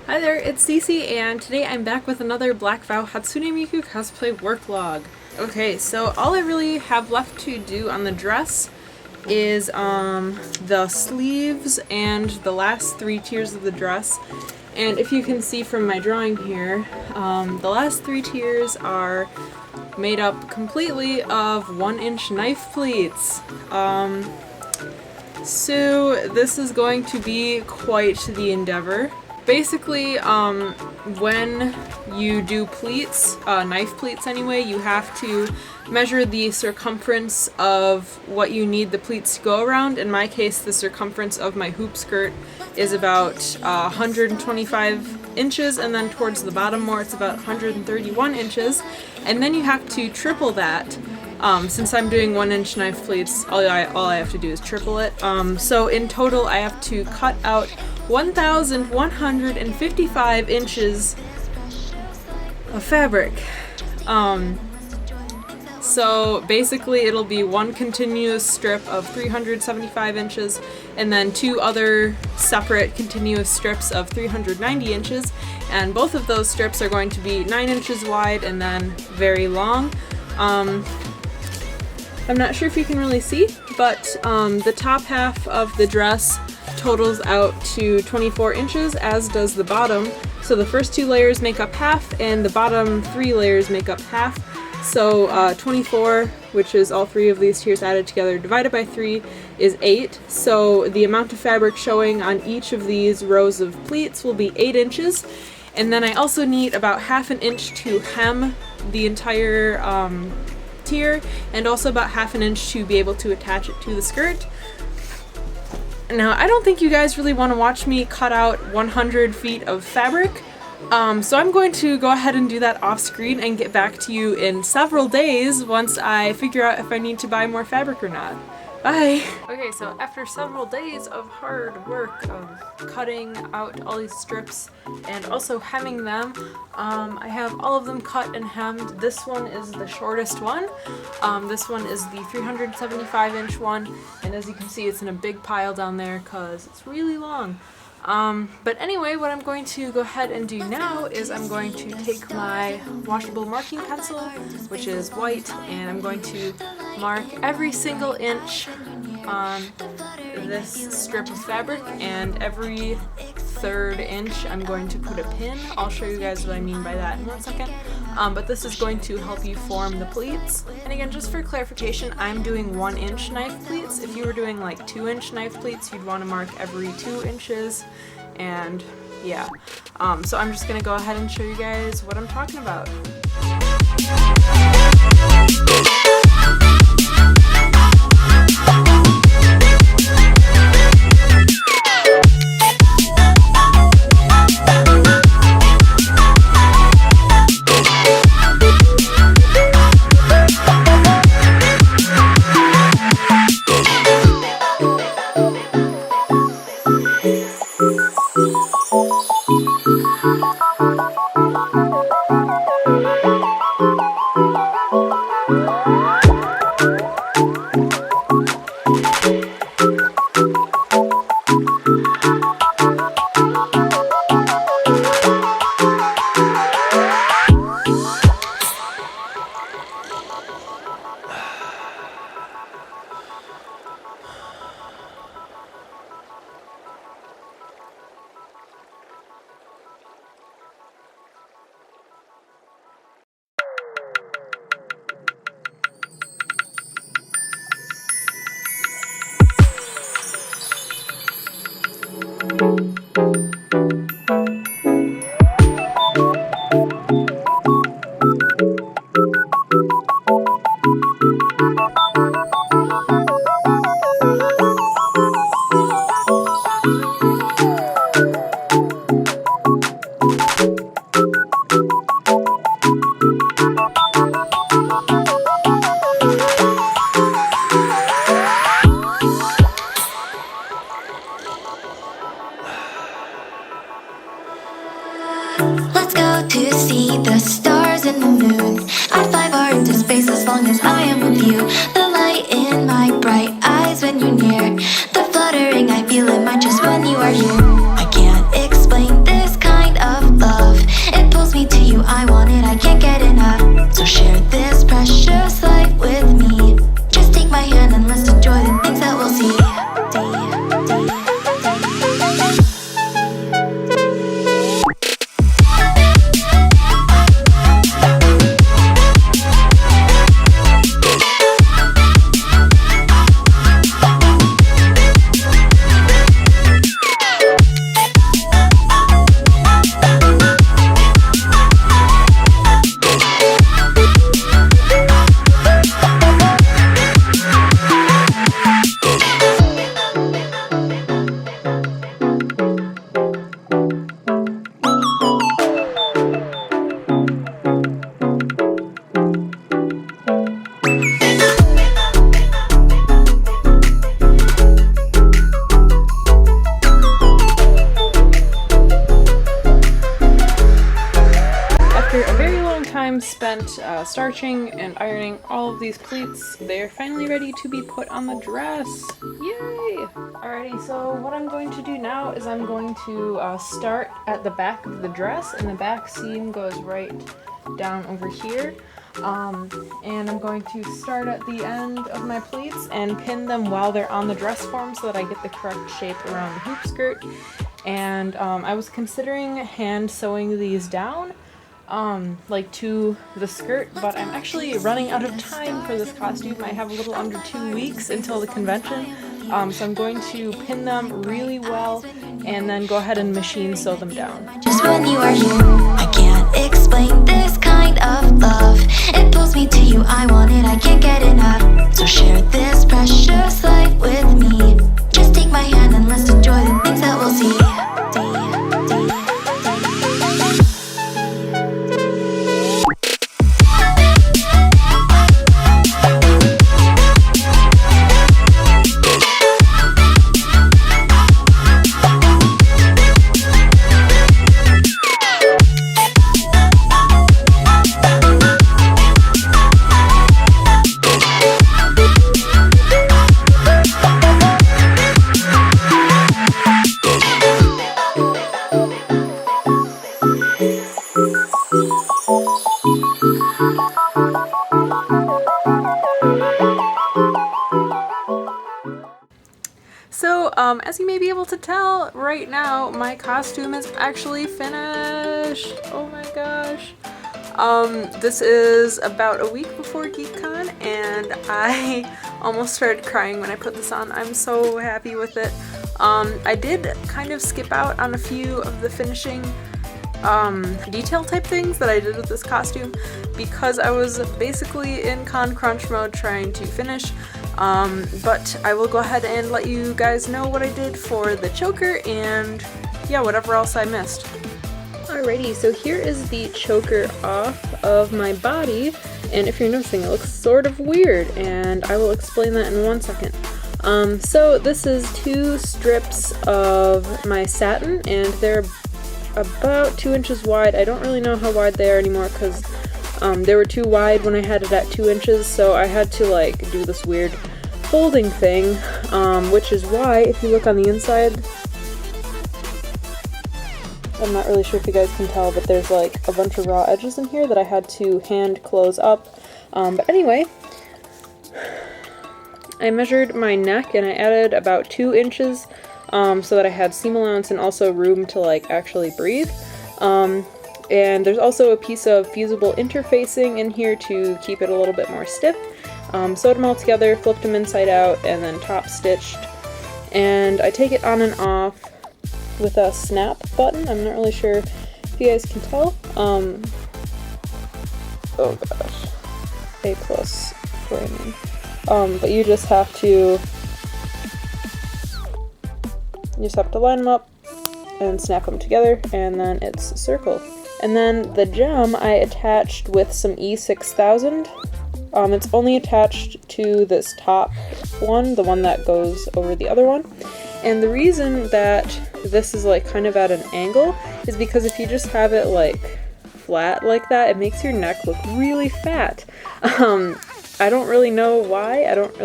Hi there, it's Cece, and today I'm back with another Black Vow Hatsune Miku cosplay work log. Okay, so all I really have left to do on the dress is the sleeves and the last 3 tiers of the dress. And if you can see from my drawing here, the last 3 tiers are made up completely of 1-inch knife pleats. So this is going to be quite the endeavor. Basically, when you do pleats, knife pleats anyway, you have to measure the circumference of what you need the pleats to go around. In my case, the circumference of my hoop skirt is about 125 inches, and then towards the bottom more it's about 131 inches. And then you have to triple that. Since I'm doing 1-inch knife pleats, all I have to do is triple it. So in total I have to cut out 1,155 inches of fabric. So basically it'll be one continuous strip of 375 inches and then 2 other separate continuous strips of 390 inches, and both of those strips are going to be 9 inches wide and then very long. I'm not sure if you can really see, but the top half of the dress totals out to 24 inches, as does the bottom. So the first 2 layers make up half, and the bottom 3 layers make up half. So 24, which is all 3 of these tiers added together, divided by 3 is 8. So the amount of fabric showing on each of these rows of pleats will be 8 inches. And then I also need about ½ an inch to hem the entire tier, and also about ½ an inch to be able to attach it to the skirt. Now, I don't think you guys really want to watch me cut out 100 feet of fabric, so I'm going to go ahead and do that off screen and get back to you in several days once I figure out if I need to buy more fabric or not. Bye! Okay, so after several days of hard work of cutting out all these strips and also hemming them, I have all of them cut and hemmed. This one is the shortest one. This one is the 375-inch one, and as you can see it's in a big pile down there because it's really long. But anyway, what I'm going to go ahead and do now is I'm going to take my washable marking pencil, which is white, and I'm going to mark every single inch on this strip of fabric, and every 3rd inch I'm going to put a pin. I'll show you guys what I mean by that in 1 second. But this is going to help you form the pleats. And again, just for clarification, I'm doing 1-inch knife pleats. If you were doing like 2-inch knife pleats, you'd want to mark every 2 inches. And yeah, so I'm just gonna go ahead and show you guys what I'm talking about. Let's go to see the stars and the moon. I'd fly far into space as long as I am with you. The light in my bright eyes when you're near. The fluttering I feel in my chest when you are here. I can't explain this kind time spent starching and ironing all of these pleats, they're finally ready to be put on the dress. Yay! Alrighty, so what I'm going to do now is I'm going to start at the back of the dress, and the back seam goes right down over here. And I'm going to start at the end of my pleats and pin them while they're on the dress form so that I get the correct shape around the hoop skirt. And I was considering hand sewing these down like to the skirt, but I'm actually running out of time for this costume. I have a little under 2 weeks until the convention, so I'm going to pin them really well and then go ahead and machine sew them down. Just when you are here, I can't explain this kind of love. It pulls me to you, I want it, I can't get enough. So share this precious life with me. Just take my hand and let's enjoy the things that we'll see. So, as you may be able to tell right now, my costume is actually finished. Oh my gosh. This is about a week before GeekCon, and I almost started crying when I put this on. I'm so happy with it. I did kind of skip out on a few of the finishing detail type things that I did with this costume because I was basically in con crunch mode trying to finish. But I will go ahead and let you guys know what I did for the choker and yeah, whatever else I missed. Alrighty, so here is the choker off of my body, and if you're noticing, it looks sort of weird, and I will explain that in 1 second. So this is 2 strips of my satin, and they're about 2 inches wide. I don't really know how wide they are anymore because they were too wide when I had it at 2 inches, so I had to like do this weird folding thing, which is why if you look on the inside, I'm not really sure if you guys can tell, but there's like a bunch of raw edges in here that I had to hand close up. But anyway, I measured my neck and I added about 2 inches so that I had seam allowance and also room to like actually breathe. And there's also a piece of fusible interfacing in here to keep it a little bit more stiff. Sewed them all together, flipped them inside out, and then top stitched. And I take it on and off with a snap button. I'm not really sure if you guys can tell. Oh gosh, A+ framing. But you just have to line them up and snap them together, and then it's a circle. And then the gem I attached with some E6000. It's only attached to this top one, the one that goes over the other one. And the reason that this is like kind of at an angle is because if you just have it like flat like that, it makes your neck look really fat. I don't really know why. I don't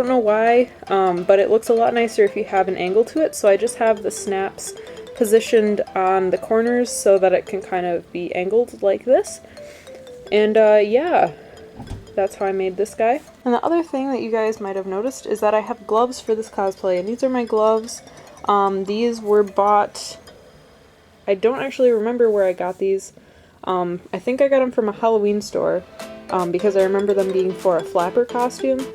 know why, but it looks a lot nicer if you have an angle to it. So I just have the snaps positioned on the corners so that it can kind of be angled like this. And yeah, that's how I made this guy. And the other thing that you guys might have noticed is that I have gloves for this cosplay, and these are my gloves. These were bought, I don't actually remember where I got these. I think I got them from a Halloween store because I remember them being for a flapper costume.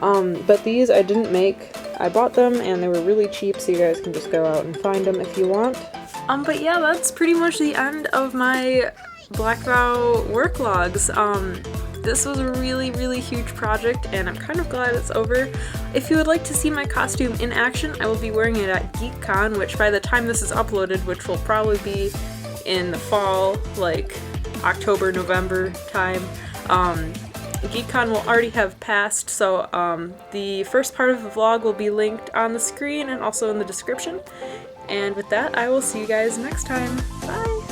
But these I didn't make. I bought them and they were really cheap, so you guys can just go out and find them if you want. But yeah, that's pretty much the end of my Black Vow work logs. This was a really, really huge project, and I'm kind of glad it's over. If you would like to see my costume in action, I will be wearing it at GeekCon, which by the time this is uploaded, which will probably be in the fall, like October, November time, GeekCon will already have passed, so the first part of the vlog will be linked on the screen and also in the description. And with that, I will see you guys next time. Bye!